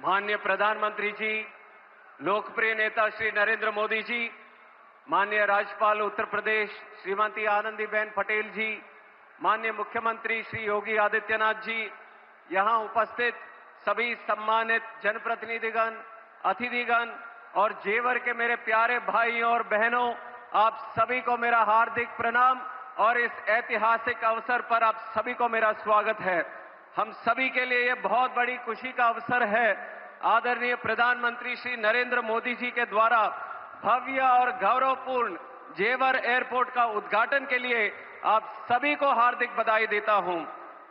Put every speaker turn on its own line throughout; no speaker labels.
माननीय प्रधानमंत्री जी, लोकप्रिय नेता श्री नरेंद्र मोदी जी, माननीय राज्यपाल उत्तर प्रदेश श्रीमती आनंदीबेन पटेल जी, माननीय मुख्यमंत्री श्री योगी आदित्यनाथ जी, यहां उपस्थित सभी सम्मानित जनप्रतिनिधिगण, अतिथिगण और जेवर के मेरे प्यारे भाइयों और बहनों, आप सभी को मेरा हार्दिक प्रणाम और इस ऐतिहासिक अवसर पर आप सभी को मेरा स्वागत है। हम सभी के लिए ये बहुत बड़ी खुशी का अवसर है। आदरणीय प्रधानमंत्री श्री नरेंद्र मोदी जी के द्वारा भव्य और गौरवपूर्ण जेवर एयरपोर्ट का उद्घाटन के लिए आप सभी को हार्दिक बधाई देता हूं।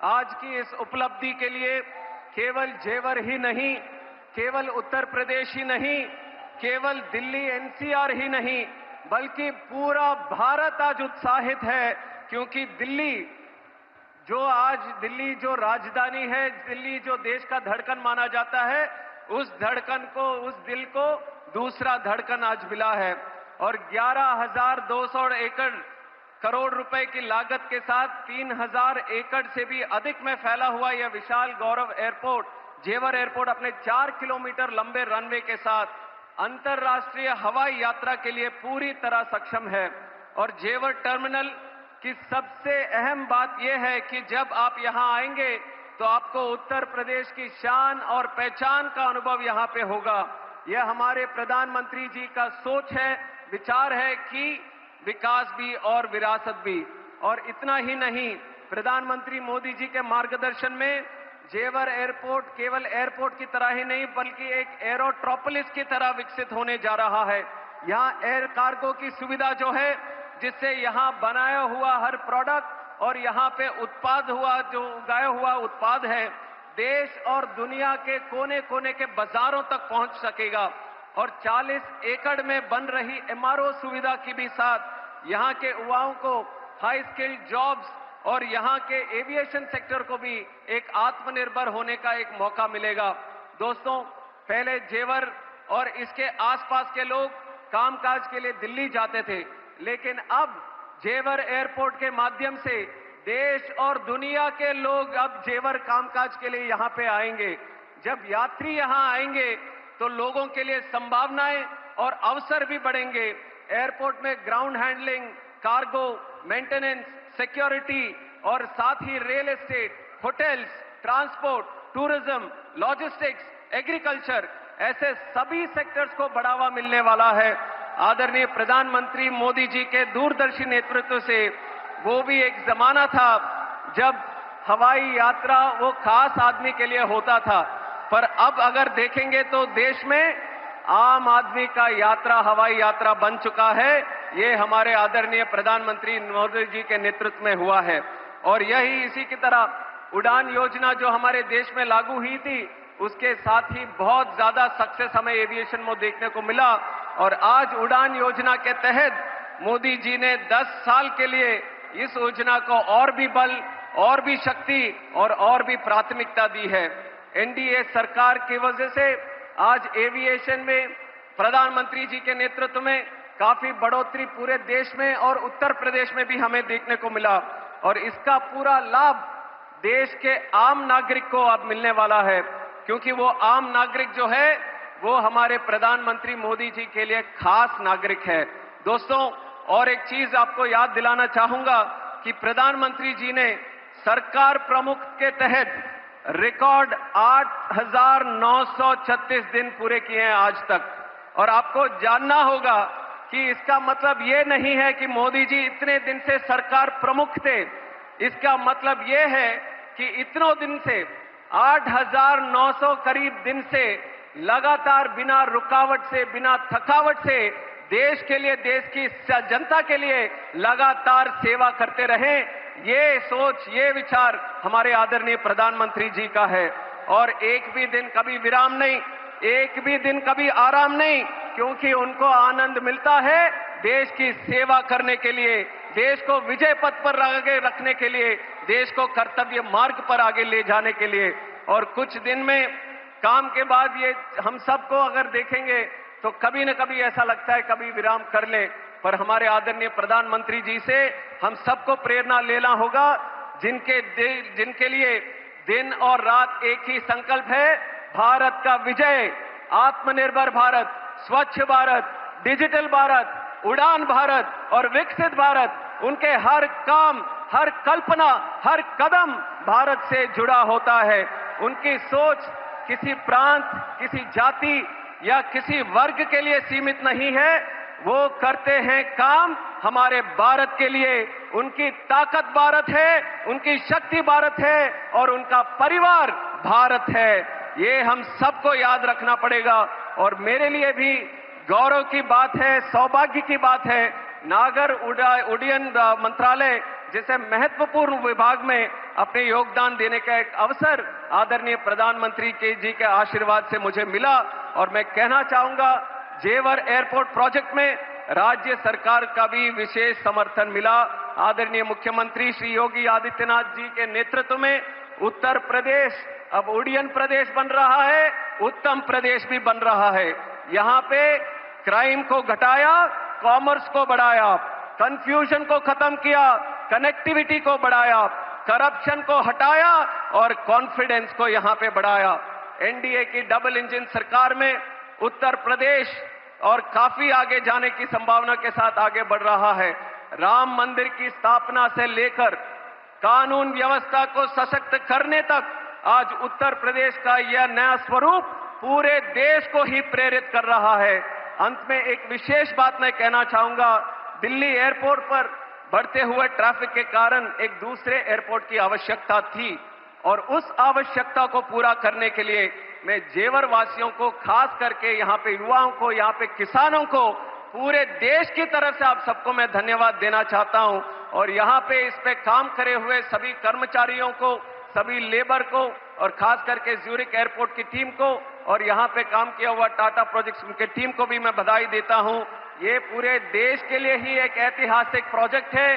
आज की इस उपलब्धि के लिए केवल जेवर ही नहीं, केवल उत्तर प्रदेश ही नहीं, केवल दिल्ली एनसीआर ही नहीं, बल्कि पूरा भारत आज उत्साहित है, क्योंकि दिल्ली जो राजधानी है, दिल्ली जो देश का धड़कन माना जाता है, उस धड़कन को, उस दिल को दूसरा धड़कन आज मिला है। और 11,200 करोड़ रुपए की लागत के साथ 3,000 एकड़ से भी अधिक में फैला हुआ यह विशाल गौरव एयरपोर्ट, जेवर एयरपोर्ट, अपने 4 किलोमीटर लंबे रनवे के साथ अंतर्राष्ट्रीय हवाई यात्रा के लिए पूरी तरह सक्षम है। और जेवर टर्मिनल की सबसे अहम बात यह है कि जब आप यहां आएंगे तो आपको उत्तर प्रदेश की शान और पहचान का अनुभव यहां पे होगा। यह हमारे प्रधानमंत्री जी का सोच है, विचार है कि विकास भी और विरासत भी। और इतना ही नहीं, प्रधानमंत्री मोदी जी के मार्गदर्शन में जेवर एयरपोर्ट केवल एयरपोर्ट की तरह ही नहीं, बल्कि एक एरोट्रोपोलिस की तरह विकसित होने जा रहा है। यहां एयर कार्गो की सुविधा जो है, जिससे यहां बनाया हुआ हर प्रोडक्ट और यहां पे उत्पाद हुआ, जो उगाया हुआ उत्पाद है, देश और दुनिया के कोने कोने के बाजारों तक पहुंच सकेगा। और 40 एकड़ में बन रही एमआरओ सुविधा की भी साथ यहां के युवाओं को हाई स्किल्ड जॉब्स और यहां के एविएशन सेक्टर को भी एक आत्मनिर्भर होने का एक मौका मिलेगा। दोस्तों, पहले जेवर और इसके आसपास के लोग कामकाज के लिए दिल्ली जाते थे, लेकिन अब जेवर एयरपोर्ट के माध्यम से देश और दुनिया के लोग अब जेवर कामकाज के लिए यहां पे आएंगे। जब यात्री यहां आएंगे तो लोगों के लिए संभावनाएं और अवसर भी बढ़ेंगे। एयरपोर्ट में ground handling, cargo, maintenance, security और साथ ही real estate, hotels, transport, tourism, logistics, agriculture, ऐसे सभी सेक्टर्स को बढ़ावा मिलने वाला है। आदरणीय प्रधानमंत्री मोदी जी के दूरदर्शी नेतृत्व से वो भी एक जमाना था जब हवाई यात्रा वो खास आदमी के लिए होता था, पर अब अगर देखेंगे तो देश में आम आदमी का यात्रा हवाई यात्रा बन चुका है। ये हमारे आदरणीय प्रधानमंत्री मोदी जी के नेतृत्व में हुआ है। और यही इसी की तरह उड़ान योजना जो हमारे देश में लागू हुई थी, उसके साथ ही बहुत ज्यादा सक्सेस हमें एविएशन में देखने को मिला। और आज उड़ान योजना के तहत मोदी जी ने 10 साल के लिए इस योजना को और भी बल, और भी शक्ति और भी प्राथमिकता दी है। एनडीए सरकार की वजह से आज एविएशन में प्रधानमंत्री जी के नेतृत्व में काफी बढ़ोतरी पूरे देश में और उत्तर प्रदेश में भी हमें देखने को मिला। और इसका पूरा लाभ देश के आम नागरिक को अब मिलने वाला है, क्योंकि वो आम नागरिक जो है वो हमारे प्रधानमंत्री मोदी जी के लिए खास नागरिक है। दोस्तों, और एक चीज आपको याद दिलाना चाहूंगा कि प्रधानमंत्री जी ने सरकार प्रमुख के तहत रिकॉर्ड 8,936 दिन पूरे किए हैं आज तक। और आपको जानना होगा कि इसका मतलब ये नहीं है कि मोदी जी इतने दिन से सरकार प्रमुख थे। इसका मतलब ये है कि इतनों दिन से 8,900 करीब दिन से लगातार बिना रुकावट से, बिना थकावट से देश के लिए, देश की जनता के लिए लगातार सेवा करते रहे। ये सोच, ये विचार हमारे आदरणीय प्रधानमंत्री जी का है। और एक भी दिन कभी विराम नहीं, एक भी दिन कभी आराम नहीं, क्योंकि उनको आनंद मिलता है देश की सेवा करने के लिए, देश को विजय पथ पर आगे रखने के लिए, देश को कर्तव्य मार्ग पर आगे ले जाने के लिए। और कुछ दिन में काम के बाद ये हम सबको अगर देखेंगे तो कभी न कभी ऐसा लगता है कभी विराम कर ले, पर हमारे आदरणीय प्रधानमंत्री जी से हम सबको प्रेरणा लेना होगा, जिनके लिए दिन और रात एक ही संकल्प है, भारत का विजय, आत्मनिर्भर भारत, स्वच्छ भारत, डिजिटल भारत, उड़ान भारत और विकसित भारत, उनके हर काम, हर कल्पना, हर कदम भारत से जुड़ा होता है। उनकी सोच किसी प्रांत, किसी जाति या किसी वर्ग के लिए सीमित नहीं है। वो करते हैं काम हमारे भारत के लिए। उनकी ताकत भारत है, उनकी शक्ति भारत है और उनका परिवार भारत है। ये हम सबको याद रखना पड़ेगा। और मेरे लिए भी गौरव की बात है, सौभाग्य की बात है, नागर उड्डयन मंत्रालय जैसे महत्वपूर्ण विभाग में अपने योगदान देने का एक अवसर आदरणीय प्रधानमंत्री जी के आशीर्वाद से मुझे मिला। और मैं कहना चाहूंगा, जेवर एयरपोर्ट प्रोजेक्ट में राज्य सरकार का भी विशेष समर्थन मिला। आदरणीय मुख्यमंत्री श्री योगी आदित्यनाथ जी के नेतृत्व में उत्तर प्रदेश अब उड्डयन प्रदेश बन रहा है, उत्तम प्रदेश भी बन रहा है। यहाँ पे क्राइम को घटाया, कॉमर्स को बढ़ाया, कंफ्यूजन को खत्म किया, कनेक्टिविटी को बढ़ाया, करप्शन को हटाया और कॉन्फिडेंस को यहाँ पे बढ़ाया। एनडीए की डबल इंजन सरकार में उत्तर प्रदेश और काफी आगे जाने की संभावना के साथ आगे बढ़ रहा है। राम मंदिर की स्थापना से लेकर कानून व्यवस्था को सशक्त करने तक आज उत्तर प्रदेश का यह नया स्वरूप पूरे देश को ही प्रेरित कर रहा है। अंत में एक विशेष बात मैं कहना चाहूंगा, दिल्ली एयरपोर्ट पर बढ़ते हुए ट्रैफिक के कारण एक दूसरे एयरपोर्ट की आवश्यकता थी और उस आवश्यकता को पूरा करने के लिए मैं जेवर वासियों को, खास करके यहाँ पे युवाओं को, यहाँ पे किसानों को, पूरे देश की तरफ से आप सबको मैं धन्यवाद देना चाहता हूं। और यहाँ पे इस पे काम करे हुए सभी कर्मचारियों को, सभी लेबर को और खास करके ज्यूरिक एयरपोर्ट की टीम को और यहाँ पे काम किया हुआ टाटा प्रोजेक्ट्स उनके टीम को भी मैं बधाई देता हूं। ये पूरे देश के लिए ही एक ऐतिहासिक प्रोजेक्ट है।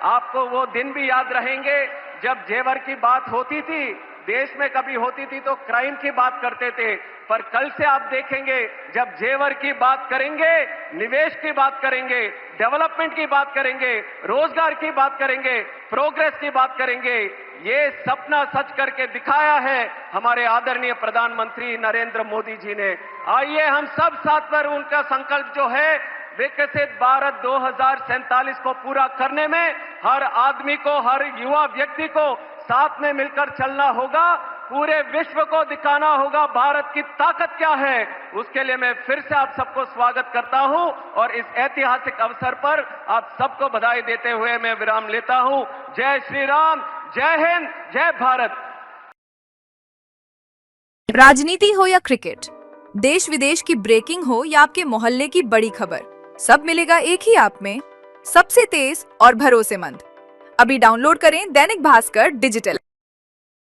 आपको वो दिन भी याद रहेंगे जब जेवर की बात होती थी, देश में कभी होती थी तो क्राइम की बात करते थे, पर कल से आप देखेंगे जब जेवर की बात करेंगे, निवेश की बात करेंगे, डेवलपमेंट की बात करेंगे, रोजगार की बात करेंगे, प्रोग्रेस की बात करेंगे। ये सपना सच करके दिखाया है हमारे आदरणीय प्रधानमंत्री नरेंद्र मोदी जी ने। आइए हम सब साथ पर उनका संकल्प जो है विकसित भारत 2047 को पूरा करने में हर आदमी को, हर युवा व्यक्ति को साथ में मिलकर चलना होगा। पूरे विश्व को दिखाना होगा भारत की ताकत क्या है। उसके लिए मैं फिर से आप सबको स्वागत करता हूं और इस ऐतिहासिक अवसर पर आप सबको बधाई देते हुए मैं विराम लेता हूं। जय श्री राम, जय हिंद, जय भारत।
राजनीति हो या क्रिकेट, देश विदेश की ब्रेकिंग हो या आपके मोहल्ले की बड़ी खबर, सब मिलेगा एक ही ऐप में, सबसे तेज और भरोसेमंद। अभी डाउनलोड करें दैनिक भास्कर डिजिटल।